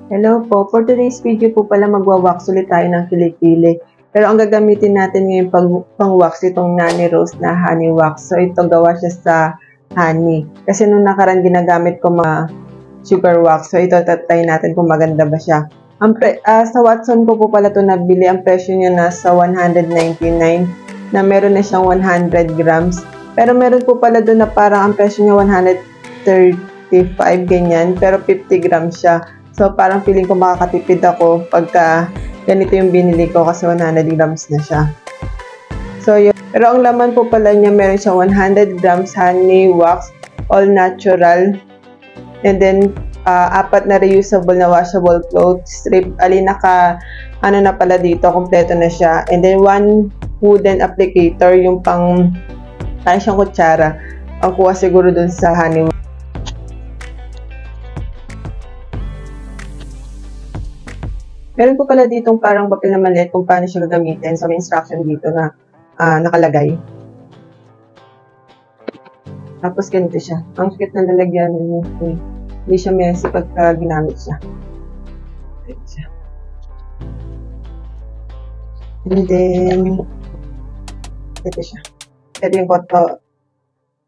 Hello po, for today's video po pala magwa-wax ulit tayo ng kilikili. Pero ang gagamitin natin ngayon pang-wax itong Nani Rose na honey wax. So ito gawa siya sa honey. Kasi nung nakaraan ginagamit ko mga sugar wax. So ito tatry natin kung maganda ba siya. Sa Watson ko po pala ito nabili. Ang presyo niya nasa 199 na meron na siyang 100 grams. Pero meron po pala doon na parang ang presyo niya 135 ganyan. Pero 50 grams siya. So, parang feeling ko makakatipid ako pagka ganito yung binili ko kasi 100 grams na siya. So, yun. Pero ang laman po pala niya, meron siya 100 grams honey wax, all natural. And then, 4 na reusable na washable cloth strip. Ano na pala dito, kompleto na siya. And then, 1 wooden applicator, yung parang siyang kutsara. Ang kuha siguro dun sa honey wax. Meron po pala ditong parang papel na maliit kung paano siya gagamitin. So, may instruction dito na nakalagay. Tapos, ganito siya. Ang cute na lalagyan. Hindi siya messy pagka ginamit siya. Ganito siya. And then, ito siya. Ito yung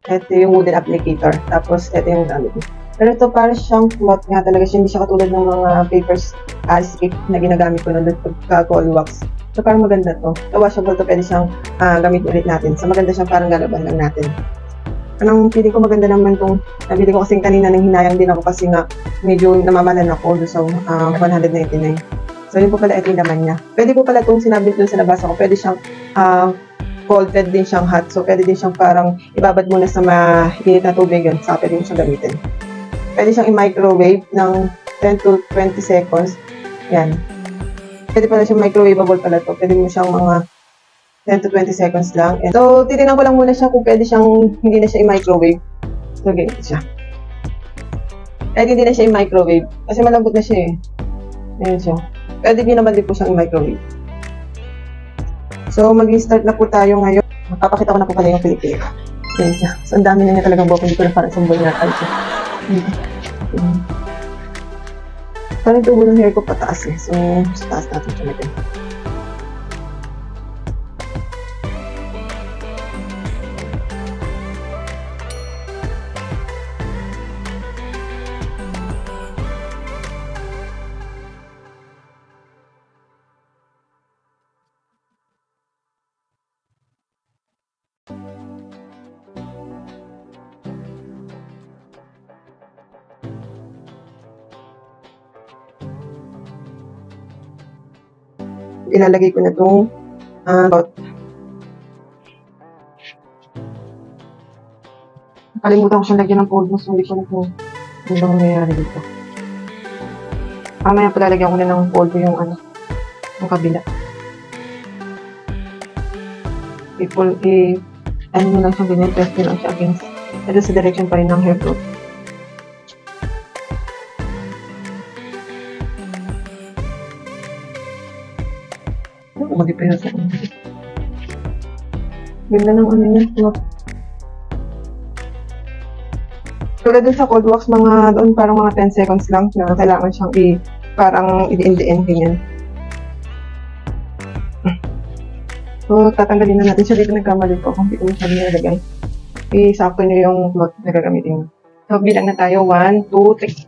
ito yung wooden applicator. Tapos, ito yung gamit niya. Pero ito parang siyang cloth nga talaga siya. Hindi siya katulad ng mga papers strip na ginagamit ko na pagka-cold wax. So parang maganda to. So washable to, pwede siyang gamitin ulit natin. So maganda siyang parang galaban lang natin. Anong feeling ko maganda naman itong nabili ko kasing kanina nang hinayang din ako kasi nga medyo namamalan ako so 199. So yun po pala ito yung laman niya. Pwede po pala itong sinabi doon sa nabasa ko. Pwede siyang cold, pwede din siyang hot. So pwede din siyang parang ibabad muna sa mainit na tubig yun. Saka pwede din siyang gamitin. Pwede siyang i-microwave ng 10 to 20 seconds. Yan. Pwede pala siyang microwavable pala to. Pwede mo siyang mga 10 to 20 seconds lang. And so, titignan ko lang muna siya kung pwede siyang hindi na siya i-microwave. So, ganito siya. Kahit hindi na siya i-microwave. Kasi malambot na siya eh. Ayan siya. Pwede din naman din po siyang i-microwave. So, mag-start na po tayo ngayon. Magpapakita ko na po pala yung Pilipino. Ayan siya. So, ang dami na niya talagang buhok. Hindi ko na parang sambol na tayo siya. Parang tubo ng hair ko pataas eh. So, sa taas natin siya natin. Ilalagay ko na itong nakalimutan ko siyang lagyan ng polvo so hindi ko na kung ano bang nangyayari dito. Mamaya palalagyan ko na ng polvo yung yung kabila. Ano mo lang siyang ganyan, test lang siya against ito sa direction pa rin ng hair growth. Mag-ipaya sa ganda ng niya. Tulad dun sa cold wax, doon parang mga 10 seconds lang na kailangan siyang parang i-end ganyan. So, tatanggalin na natin siya dito. Nagkamali ko kung hindi ko masyado nilagay. Sakto niyo yung cloth na gagamitin. So, bilang na tayo. 1, 2, 3.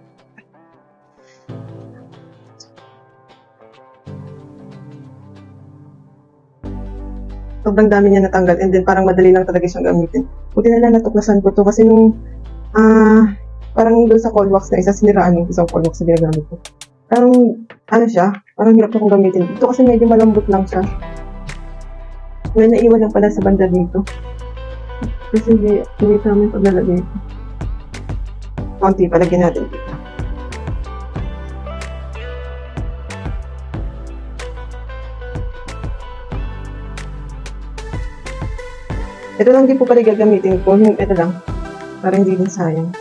Sobrang dami niya natanggal and then parang madali lang talaga siyang gamitin. Buti na lang natuklasan ko to kasi nung parang doon sa cold wax na isa siniraan yung isang cold wax na ginagamit ko. Parang siya, parang hirap akong gamitin. Ito kasi medyo malambot lang siya. May naiwan lang pala sa banda dito. Kasi hindi namin paglalagay ito. Konti palagyan natin dito. Ito lang din po pala gagamitin ko. Ito lang. Para hindi din sayang.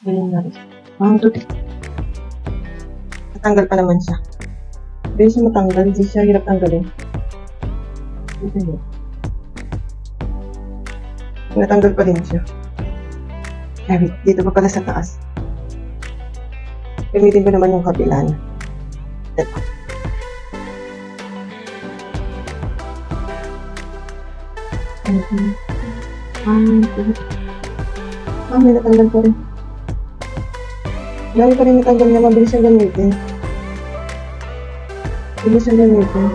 Ganyan na rin. 1, 2, 3. Tanggal pa naman siya. Hindi siya matanggal, hindi siya hirap tanggalin. Okay. Natanggal pa rin siya. Ay, wait, dito pa pala sa taas. Gamitin ko naman yung kabila na. Ito. May natanggal pa rin. Dami pa rin natanggal niya, mabilis siyang gamitin. Mabilis siyang gamitin.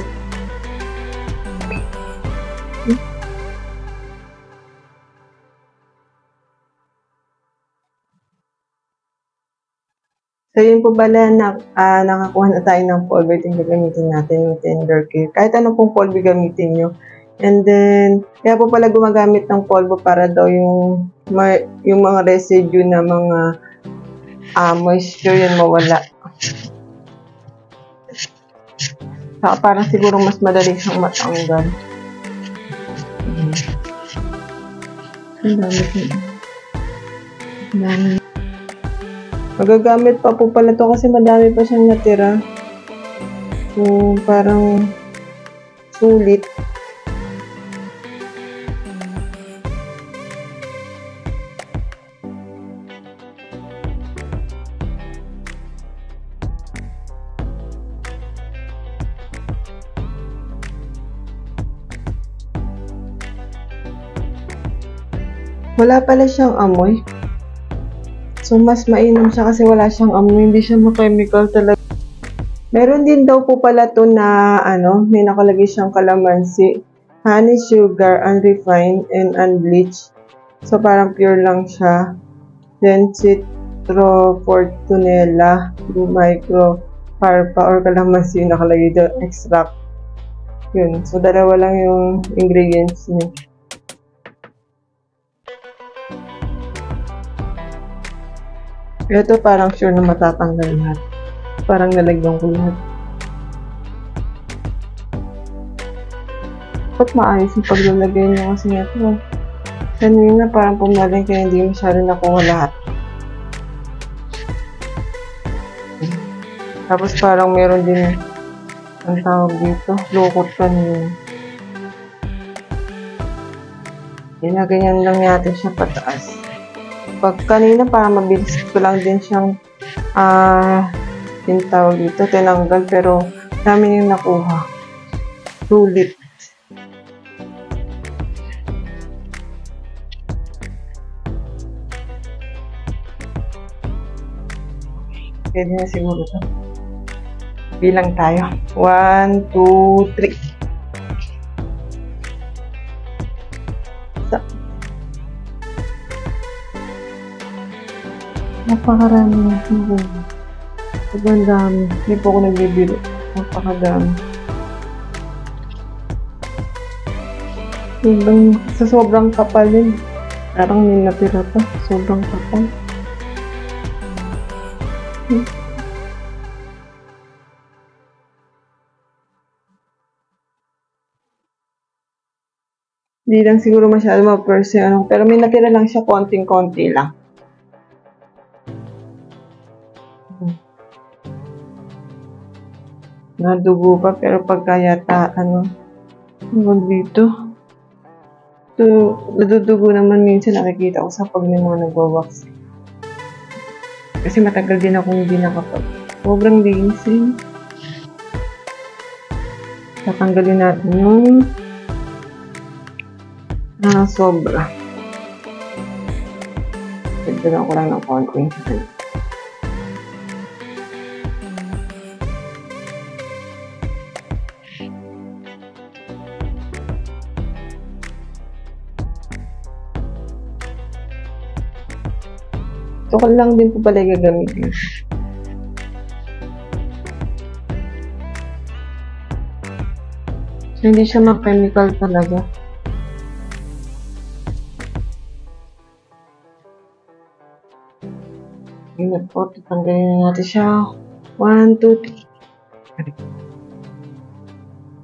So, yun po pala na nakakuha na tayo ng polvo. Ito yung gagamitin natin, yung tender care. Kahit anong pong polvo gamitin nyo. And then, kaya po pala gumagamit ng polvo para daw yung mga residue na mga moisture yun mawala. Saka parang siguro mas madali siyang matanggal. Ang dami ko. Ang dami. Magagamit pa po pala to kasi madami pa siyang natira. So, parang sulit. Wala pala siyang amoy. So, mas mainam siya kasi wala siyang amoy. Hindi siya ma-chemical talaga. Meron din daw po pala to na, may nakalagay siyang calamansi, honey, sugar, unrefined, and unbleached. So, parang pure lang siya. Then, citrofortunella, microcarpa, or calamansi yung nakalagay doon, extract. Yun. So, dalawa lang yung ingredients niya. Ito parang sure na matatanggal lahat. Parang nalagyan ko lahat. Ba't maayos yung paglalagay niya kasi ito. Kanina parang pumaling kaya hindi masyado nakuha lahat. Tapos parang meron din ang tawag dito. Lukot pa niya. Ganyan lang natin siya pataas. Pag kanina parang mabilis ko lang din siyang yung tawag dito, tinanggal pero dami yung nakuha. Sulit. Pwede na siguro ito. Bilang tayo. 1, 2, 3. Napakarami ng siguro. Sobrang dami. Hindi po ako nagbibiro. Napakadami. Sa sobrang kapal din. Parang may natira pa. Sobrang kapal. Hindi lang siguro masyado ma-perse. Pero may natira lang siya. Konting-konti lang. Nadugo pa pero pagka yata dito nadudugo naman minsan nakikita ko sa pag may mga nagwawax kasi matagal din ako hindi nakapag sobrang linis tatanggalin natin yung sobra dagdagan ko lang ng konting Tukal lang din po pala gagamitin. So, hindi siya ma-chemical talaga. Yun po, tatanggalin natin siya. 1, 2,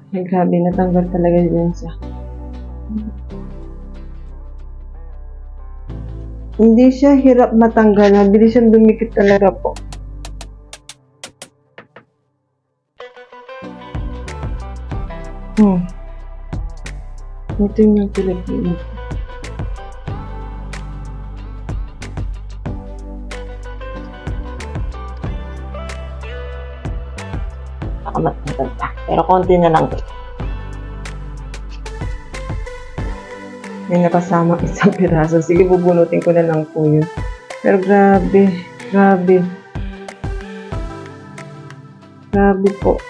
3. Ay, grabe, natanggal talaga din siya. Hindi siya hirap matanggal. Mabilis siyang dumikit talaga po. Ito yung Pilipino. Matagal pa. Pero konti na lang. May nakasama isang piraso. Sige, bubunutin ko na lang po yun. Pero grabe. Grabe. Grabe po.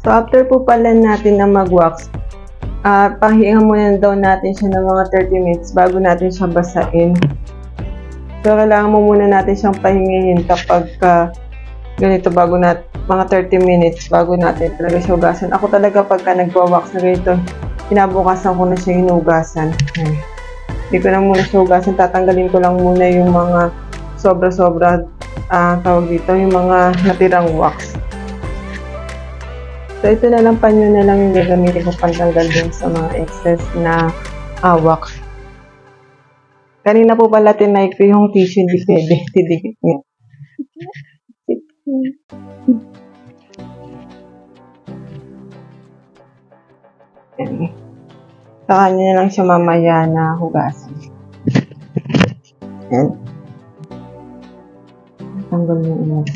So, after po pala natin na mag-wax, pahinga muna daw natin siya ng mga 30 minutes bago natin siya basain. So, kailangan mo muna natin siyang pahingayin kapag ganito bago mga 30 minutes bago natin talaga siya hugasan. Ako talaga pagka nagwa-wax na ganito, pinabukasan ko na siya hinugasan. Hindi ko na muna siya hugasan, tatanggalin ko lang muna yung mga sobra-sobra, tawag dito, yung mga natirang wax. So, ito na lang, panyo na lang yung gagamitin ko pantanggal din sa mga excess na wax. Kanina po pala tinay ko yung tissue, hindi pwede. Tidikit niya. Sa kanya na lang siya mamaya na hugasan. Yan. Tanggal mo ulo.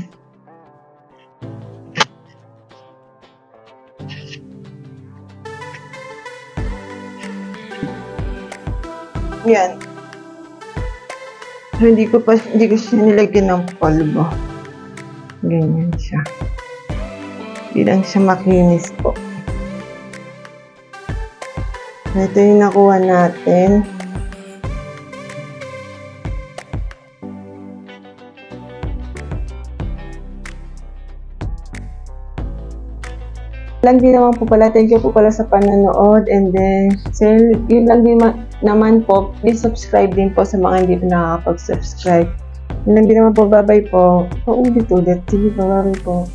Yan. So, hindi ko siya nilagyan ng polvo. Ganyan siya. Hindi lang siya makinis po. Ito yung nakuha natin. Lang din naman po pala, thank you po pala sa panonood, and then yun lang din naman po, please subscribe din po sa mga hindi po nakakapag-subscribe. Yun lang din naman po, bye bye po. Paulit-ulit, sige, bye bye po.